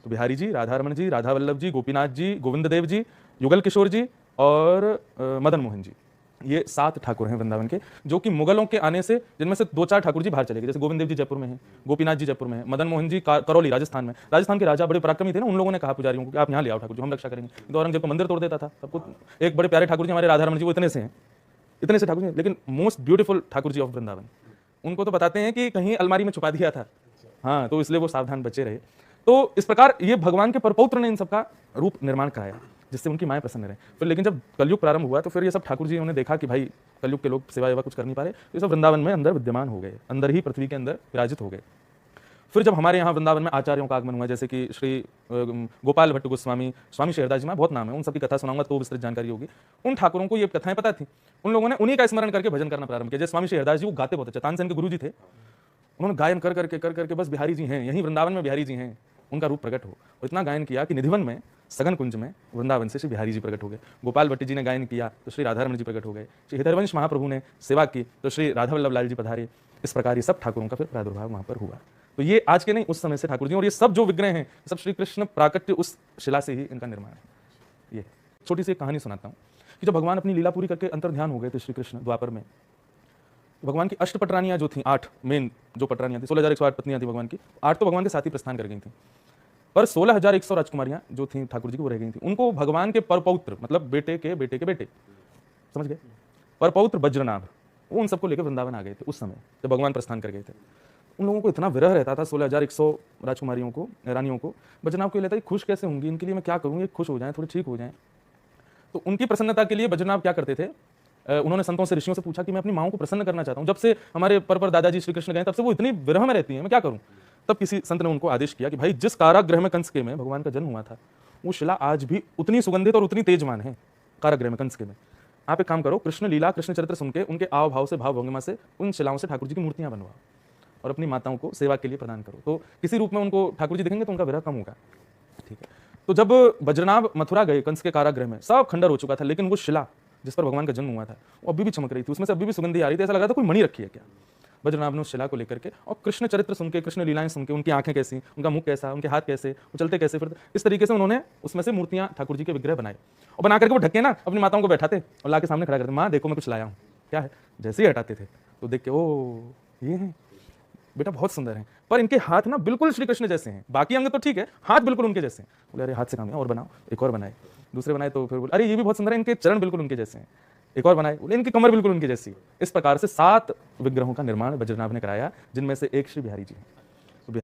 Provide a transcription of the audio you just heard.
तो बिहारी जी, राधा रमन जी, राधा वल्लभ जी, गोपीनाथ जी, गोविंद देव जी, युगल किशोर जी और मदन मोहन जी, ये 7 ठाकुर हैं वृंदावन के, जो कि मुगलों के आने से जिनमें से 2-4 ठाकुर जी बाहर चले गए। जैसे गोविंद देव जी जयपुर में हैं, गोपीनाथ जी जयपुर में हैं, मदन मोहन जी करौली राजस्थान में। राजस्थान के राजा बड़े पराक्रमी थे ना, उन लोगों ने कहा पुजारियों को कि आप यहाँ ले आओ ठाकुर जी, हम रक्षा करेंगे। तो औरंगजेब को मंदिर तोड़ देता था सबको। एक बड़े प्यारे ठाकुर जी हमारे राधा रमन जी, वो इतने से हैं, इतने से ठाकुर जी, लेकिन most beautiful Thakur ji of Vrindavan. उनको तो बताते हैं कि कहीं अलमारी में छुपा दिया था, हाँ, तो इसलिए वो सावधान बचे रहे। तो इस प्रकार ये भगवान के परपौत्र ने इन सबका रूप निर्माण कराया, जिससे उनकी माएँ प्रसन्न रहे। फिर लेकिन जब कलयुग प्रारंभ हुआ तो फिर ये सब ठाकुर जी ने देखा कि भाई कलयुग के लोग सेवा वेवा कुछ कर नहीं पा रहे, तो ये सब वृंदावन में अंदर विद्यमान हो गए, अंदर ही पृथ्वी के अंदर विराजित हो गए। फिर जब हमारे यहाँ वृंदावन में आचार्यों का आगमन हुआ, जैसे कि श्री गोपाल भट्ट गोस्वामी, स्वामी शेरदास जी, मैं बहुत नाम है, उन सबकी कथा सुनाऊंगा तो विस्तृत जानकारी होगी। उन ठाकुरों को ये कथाएं पता थी, उन लोगों ने उन्हीं का स्मरण करके भजन करना प्रारंभ किया। जैसे स्वामी शेरदास जी, वो गाते बहुत अच्छे, तानसेन के गुरु जी थे, उन्होंने गायन कर करके बस बिहारी जी हैं, यहीं वृंदावन में बिहारी जी हैं, उनका रूप प्रकट हो। और इतना गायन किया कि निधिवन में, सघन कुंज में वृंदावन से श्री बिहारी जी प्रकट हो गए। गोपाल भट्टी जी ने गायन किया तो श्री राधारमण जी प्रकट हो गए। श्री हृदयवंश महाप्रभु ने सेवा की तो श्री राधा वल्लभ लाल जी पधारे। इस प्रकार ये सब ठाकुरों का फिर प्रादुर्भाव वहां पर हुआ। तो ये आज के नहीं, उस समय से ठाकुर जी, और ये सब जो विग्रह हैं सब श्री कृष्ण प्राकट्य उस शिला से ही इनका निर्माण है। ये छोटी सी एक कहानी सुनाता हूँ कि जब भगवान अपनी लीला पूरी करके अंतर ध्यान हो गए थे श्री कृष्ण द्वापर में, भगवान की अष्टपटरानियां जो थी, 8 मेन जो पटरानियां थी, 16,108 पत्नियां थी भगवान की, 8 तो भगवान के साथ ही प्रस्थान कर गई थी, पर 16,100 राजकुमारियां जो थी ठाकुर जी की वो रह गई थी। उनको भगवान के परपौत्र, मतलब बेटे के बेटे के बेटे, समझ गए, परपौत्र वज्रनाभ, वो उन सबको लेकर वृंदावन आ गए थे उस समय जब भगवान प्रस्थान कर गए थे। उन लोगों को इतना विरह रहता था 16,100 राजकुमारियों को, रानियों को। वज्रनाभ को लेता है खुश कैसे होंगी, इनके लिए मैं क्या करूँ, ये खुश हो जाएं, थोड़ी ठीक हो जाएं। तो उनकी प्रसन्नता के लिए वज्रनाभ क्या करते थे, उन्होंने संतों से, ऋषियों से पूछा कि मैं अपनी माओं को प्रसन्न करना चाहता हूँ, जब से हमारे पर दादाजी श्री कृष्ण गए तब से वो इतनी विरह में रहती हैं, मैं क्या करूँ। तब किसी संत ने उनको आदेश किया कि भाई जिस कारागृह में कंसके में भगवान का जन्म हुआ था, वो शिला आज भी उतनी सुगंधित और उतनी तेजमान है कारागृह में कंसके में। आप एक काम करो, कृष्ण लीला कृष्ण चरित्र सुन के उनके आव भाव से, भाव भंगिमा से उन शिलाओं से ठाकुर जी की मूर्तियां बनवाओ और अपनी माताओं को सेवा के लिए प्रदान करो। तो किसी रूप में उनको ठाकुर जी दिखेंगे तो उनका विरह कम होगा। ठीक है, तो जब वज्रनाभ मथुरा गए कंस के कारागृह में, सब खंडर हो चुका था, लेकिन वो शिला जिस पर भगवान का जन्म हुआ था वो अभी भी चमक रही थी, उसमें से अभी भी सुगंधी आ रही थी, ऐसा लगा था कोई मणि रखी है क्या। वज्रनाभ ने उस शिला को लेकर के और कृष्ण चरित्र सुन के, कृष्ण लीलाएं सुन के, उनकी आंखें कैसी, उनका मुख कैसा, उनके हाथ कैसे, वो चलते कैसे फिरते, इस तरीके से उन्होंने उसमें से मूर्तियां ठाकुर जी के विग्रह बनाए और बना करके वो ढके ना अपनी माताओं को बैठाते और लाके सामने खड़ा करते, माँ देखो मैं कुछ लाया हूँ, क्या है। जैसे ही हटाते थे तो देख के, ओ ये हैं बेटा, बहुत सुंदर हैं, पर इनके हाथ ना बिल्कुल श्री कृष्ण जैसे हैं, बाकी अंग तो ठीक है, हाथ बिल्कुल उनके जैसे हैं। बोले अरे हाथ से काम है, और बनाओ, एक और बनाए, दूसरे बनाए, तो फिर बोले अरे ये भी बहुत सुंदर है, इनके चरण बिल्कुल उनके जैसे हैं, एक और बनाए, बोले इनकी कमर बिल्कुल उनकी जैसी। इस प्रकार से 7 विग्रहों का निर्माण वज्रनाभ ने कराया, जिनमें से एक श्री बिहारी जी हैं।